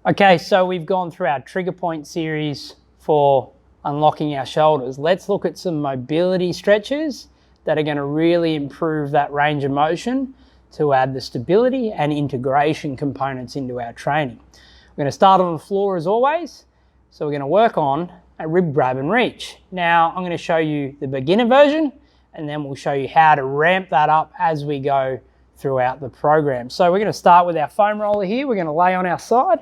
Okay, so we've gone through our trigger point series for unlocking our shoulders. Let's look at some mobility stretches that are going to really improve that range of motion to add the stability and integration components into our training. We're going to start on the floor as always. So we're going to work on a rib grab and reach. Now I'm going to show you the beginner version and then we'll show you how to ramp that up as we go throughout the program. So we're going to start with our foam roller here. We're going to lay on our side.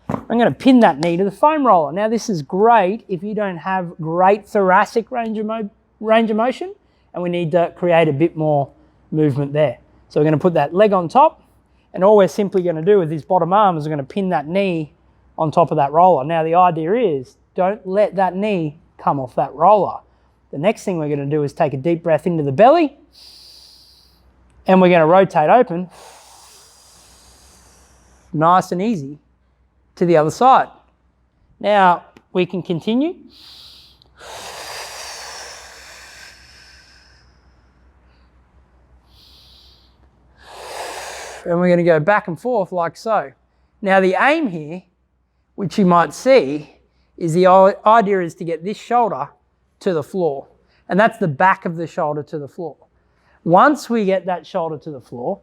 I'm going to pin that knee to the foam roller. Now this is great if you don't have great thoracic range of motion and we need to create a bit more movement there. So we're going to put that leg on top and all we're simply going to do with this bottom arm is we're going to pin that knee on top of that roller. Now the idea is don't let that knee come off that roller. The next thing we're going to do is take a deep breath into the belly and we're going to rotate open nice and easy to the other side. Now we can continue. And we're going to go back and forth like so. Now the aim here, which you might see, is the idea is to get this shoulder to the floor. And that's the back of the shoulder to the floor. Once we get that shoulder to the floor,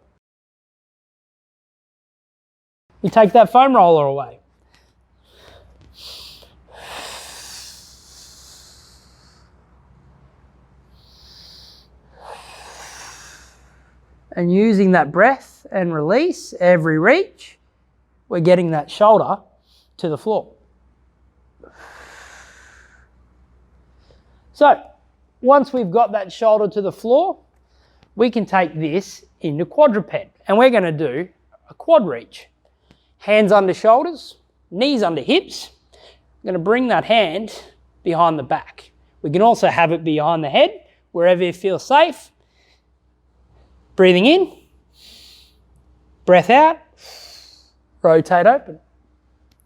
you take that foam roller away. And using that breath and release every reach, we're getting that shoulder to the floor. So once we've got that shoulder to the floor, we can take this into quadruped. And we're going to do a quad reach. Hands under shoulders, knees under hips. I'm going to bring that hand behind the back. We can also have it behind the head, wherever you feel safe. Breathing in, breath out, rotate open.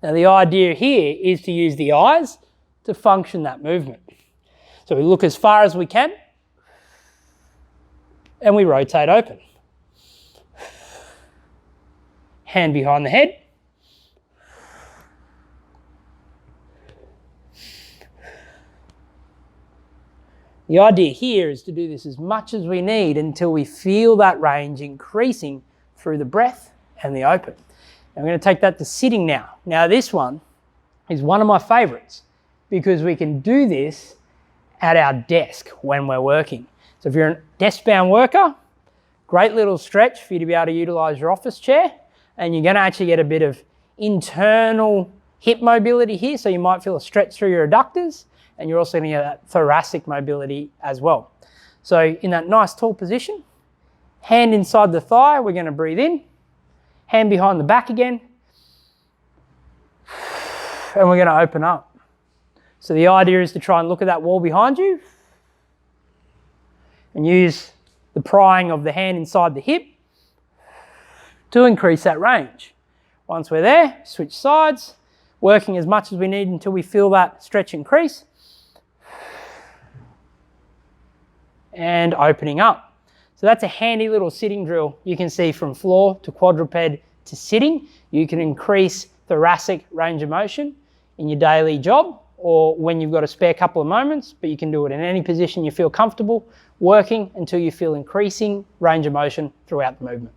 Now the idea here is to use the eyes to function that movement. So we look as far as we can and we rotate open. Hand behind the head. The idea here is to do this as much as we need until we feel that range increasing through the breath and the open. I'm going to take that to sitting now. Now this one is one of my favorites because we can do this at our desk when we're working. So if you're a desk-bound worker, great little stretch for you to be able to utilize your office chair, and you're going to actually get a bit of internal hip mobility here, so you might feel a stretch through your adductors, and you're also going to get that thoracic mobility as well. So in that nice tall position, hand inside the thigh, we're going to breathe in, hand behind the back again, and we're going to open up. So the idea is to try and look at that wall behind you and use the prying of the hand inside the hip to increase that range. Once we're there, switch sides, working as much as we need until we feel that stretch increase. And opening up. So that's a handy little sitting drill. You can see from floor to quadruped to sitting, you can increase thoracic range of motion in your daily job or when you've got a spare couple of moments, but you can do it in any position you feel comfortable working until you feel increasing range of motion throughout the movement.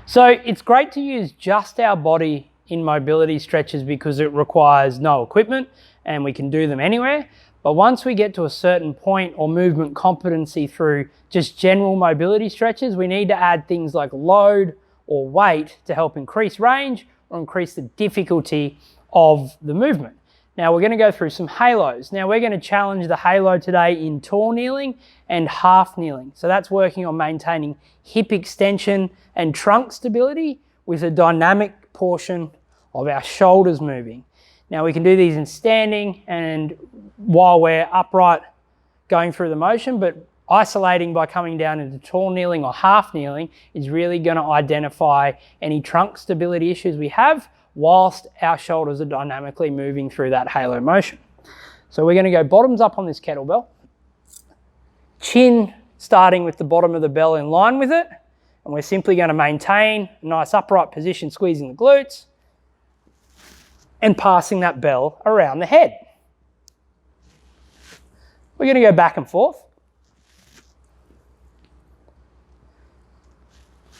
So it's great to use just our body in mobility stretches because it requires no equipment and we can do them anywhere. But once we get to a certain point or movement competency through just general mobility stretches, we need to add things like load or weight to help increase range or increase the difficulty of the movement. Now we're going to go through some halos. Now we're going to challenge the halo today in tall kneeling and half kneeling. So that's working on maintaining hip extension and trunk stability with a dynamic portion of our shoulders moving. Now we can do these in standing and while we're upright going through the motion, but isolating by coming down into tall kneeling or half kneeling is really going to identify any trunk stability issues we have whilst our shoulders are dynamically moving through that halo motion. So we're going to go bottoms up on this kettlebell, chin starting with the bottom of the bell in line with it, and we're simply going to maintain a nice upright position, squeezing the glutes, and passing that bell around the head. We're going to go back and forth.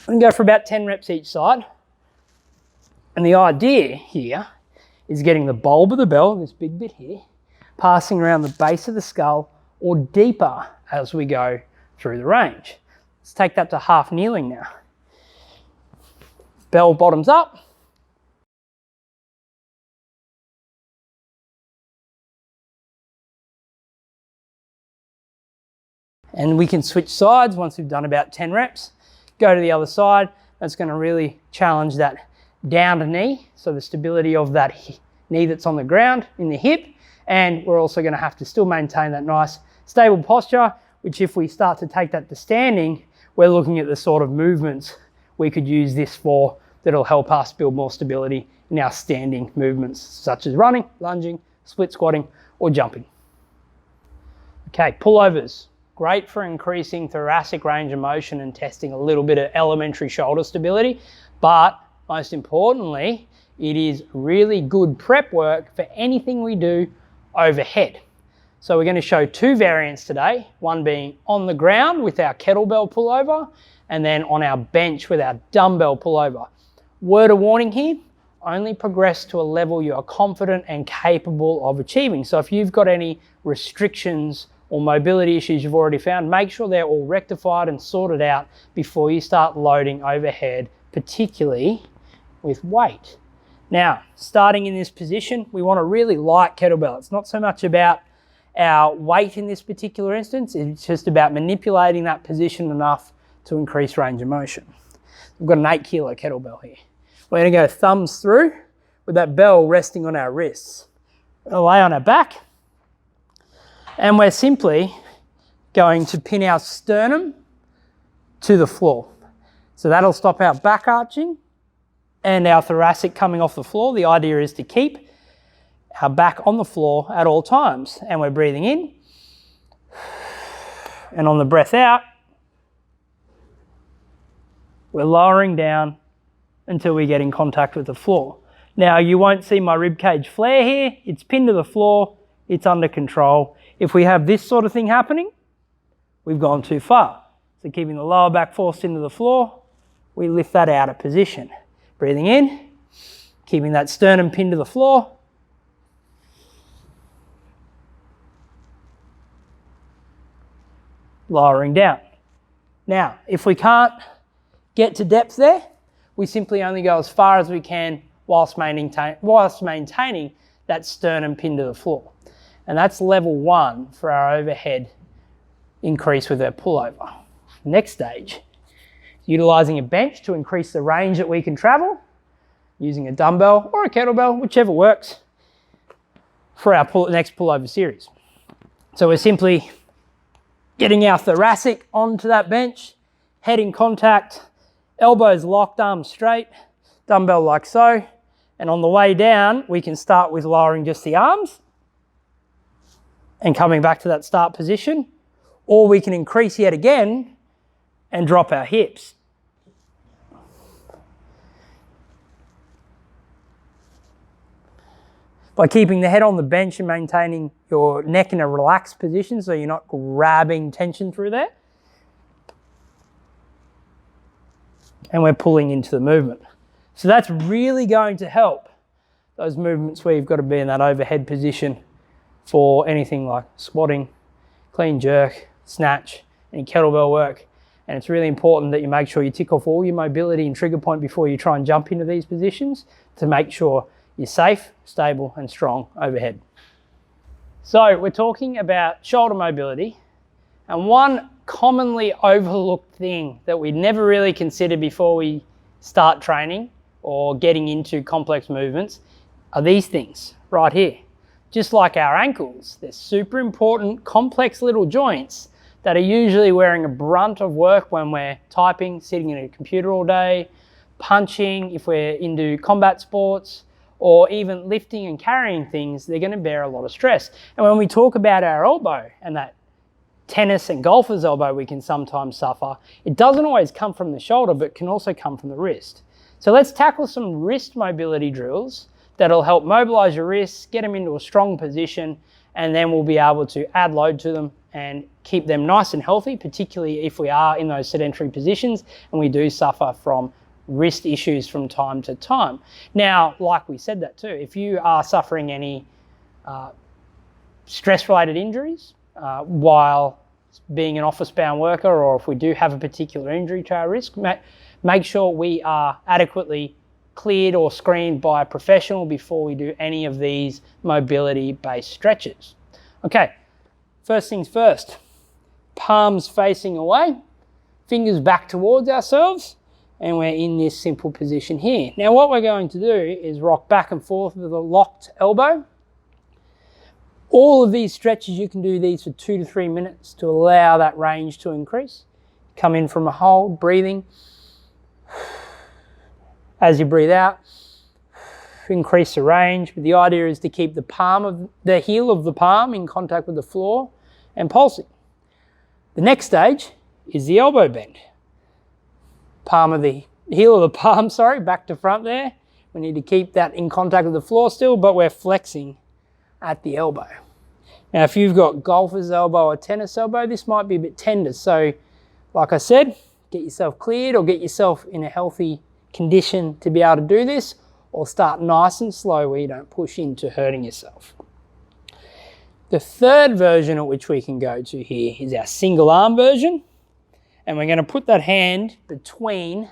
And go for about 10 reps each side. And the idea here is getting the bulb of the bell, this big bit here, passing around the base of the skull or deeper as we go through the range. Let's take that to half kneeling now. Bell bottoms up. And we can switch sides once we've done about 10 reps. Go to the other side. That's going to really challenge that downed knee, so the stability of that knee that's on the ground in the hip. And we're also going to have to still maintain that nice stable posture, which if we start to take that to standing, we're looking at the sort of movements we could use this for that'll help us build more stability in our standing movements, such as running, lunging, split squatting, or jumping. Okay, pullovers. Great for increasing thoracic range of motion and testing a little bit of elementary shoulder stability, but most importantly, it is really good prep work for anything we do overhead. So we're going to show two variants today, one being on the ground with our kettlebell pullover, and then on our bench with our dumbbell pullover. Word of warning here, only progress to a level you are confident and capable of achieving. So if you've got any restrictions or mobility issues you've already found, make sure they're all rectified and sorted out before you start loading overhead, particularly with weight. Now, starting in this position, we want a really light kettlebell. It's not so much about our weight in this particular instance, it's just about manipulating that position enough to increase range of motion. We've got an 8 kilo kettlebell here. We're going to go thumbs through with that bell resting on our wrists. We'll lay on our back, and we're simply going to pin our sternum to the floor. So that'll stop our back arching and our thoracic coming off the floor. The idea is to keep our back on the floor at all times. And we're breathing in. And on the breath out, we're lowering down until we get in contact with the floor. Now, you won't see my ribcage flare here. It's pinned to the floor. It's under control. If we have this sort of thing happening, we've gone too far. So keeping the lower back forced into the floor, we lift that out of position. Breathing in, keeping that sternum pinned to the floor. Lowering down. Now, if we can't get to depth there, we simply only go as far as we can whilst maintaining that sternum pinned to the floor. And that's level 1 for our overhead increase with our pullover. Next stage, utilizing a bench to increase the range that we can travel, using a dumbbell or a kettlebell, whichever works, for our next pullover series. So we're simply getting our thoracic onto that bench, head in contact, elbows locked, arms straight, dumbbell like so. And on the way down, we can start with lowering just the arms and coming back to that start position, or we can increase yet again and drop our hips. By keeping the head on the bench and maintaining your neck in a relaxed position so you're not grabbing tension through there. And we're pulling into the movement. So that's really going to help those movements where you've got to be in that overhead position for anything like squatting, clean jerk, snatch, any kettlebell work. And it's really important that you make sure you tick off all your mobility and trigger point before you try and jump into these positions to make sure you're safe, stable, and strong overhead. So we're talking about shoulder mobility, and one commonly overlooked thing that we never really consider before we start training or getting into complex movements are these things right here. Just like our ankles, they're super important, complex little joints that are usually wearing a brunt of work when we're typing, sitting at a computer all day, punching, if we're into combat sports, or even lifting and carrying things, they're going to bear a lot of stress. And when we talk about our elbow and that tennis and golfer's elbow we can sometimes suffer, it doesn't always come from the shoulder, but can also come from the wrist. So let's tackle some wrist mobility drills that'll help mobilize your wrists, get them into a strong position, and then we'll be able to add load to them and keep them nice and healthy, particularly if we are in those sedentary positions and we do suffer from wrist issues from time to time. Now, like we said that too, if you are suffering any stress-related injuries while being an office-bound worker, or if we do have a particular injury to our wrist, make sure we are adequately cleared or screened by a professional before we do any of these mobility-based stretches. Okay, first things first, palms facing away, fingers back towards ourselves, and we're in this simple position here. Now what we're going to do is rock back and forth with a locked elbow. All of these stretches, you can do these for 2 to 3 minutes to allow that range to increase. Come in from a hold, breathing. As you breathe out, increase the range. But the idea is to keep the heel of the palm in contact with the floor and pulsing. The next stage is the elbow bend. Heel of the palm, back to front there. We need to keep that in contact with the floor still, but we're flexing at the elbow. Now, if you've got golfer's elbow or tennis elbow, this might be a bit tender. So, like I said, get yourself cleared or get yourself in a healthy condition to be able to do this, or start nice and slow where you don't push into hurting yourself. The third version at which we can go to here is our single arm version. And we're going to put that hand between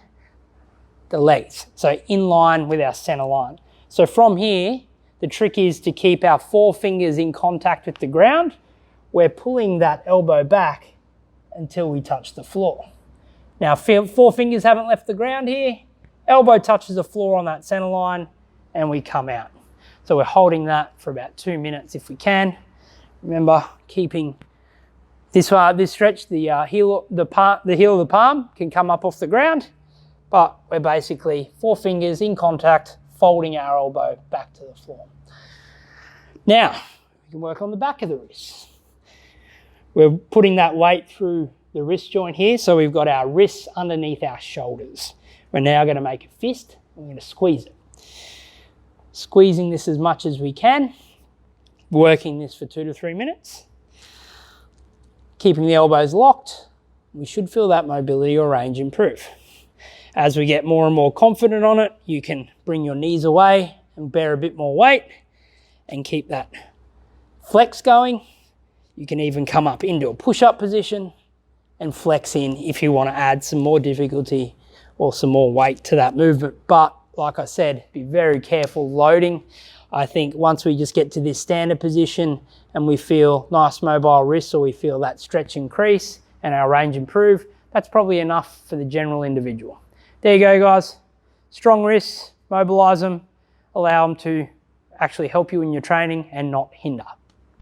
the legs, so in line with our center line. So from here, the trick is to keep our 4 fingers in contact with the ground. We're pulling that elbow back until we touch the floor. Now, 4 fingers haven't left the ground here. Elbow touches the floor on that center line, and we come out. So we're holding that for about 2 minutes if we can. Remember, keeping this stretch, the heel of the palm can come up off the ground, but we're basically 4 fingers in contact, folding our elbow back to the floor. Now, we can work on the back of the wrist. We're putting that weight through the wrist joint here, so we've got our wrists underneath our shoulders. We're now going to make a fist, and we're going to squeeze it. Squeezing this as much as we can, working this for 2 to 3 minutes. Keeping the elbows locked, we should feel that mobility or range improve. As we get more and more confident on it, you can bring your knees away and bear a bit more weight and keep that flex going. You can even come up into a push-up position and flex in if you want to add some more difficulty or some more weight to that movement. But like I said, be very careful loading. I think once we just get to this standard position and we feel nice mobile wrists, or we feel that stretch increase and our range improve, that's probably enough for the general individual. There you go, guys. Strong wrists, mobilize them, allow them to actually help you in your training and not hinder.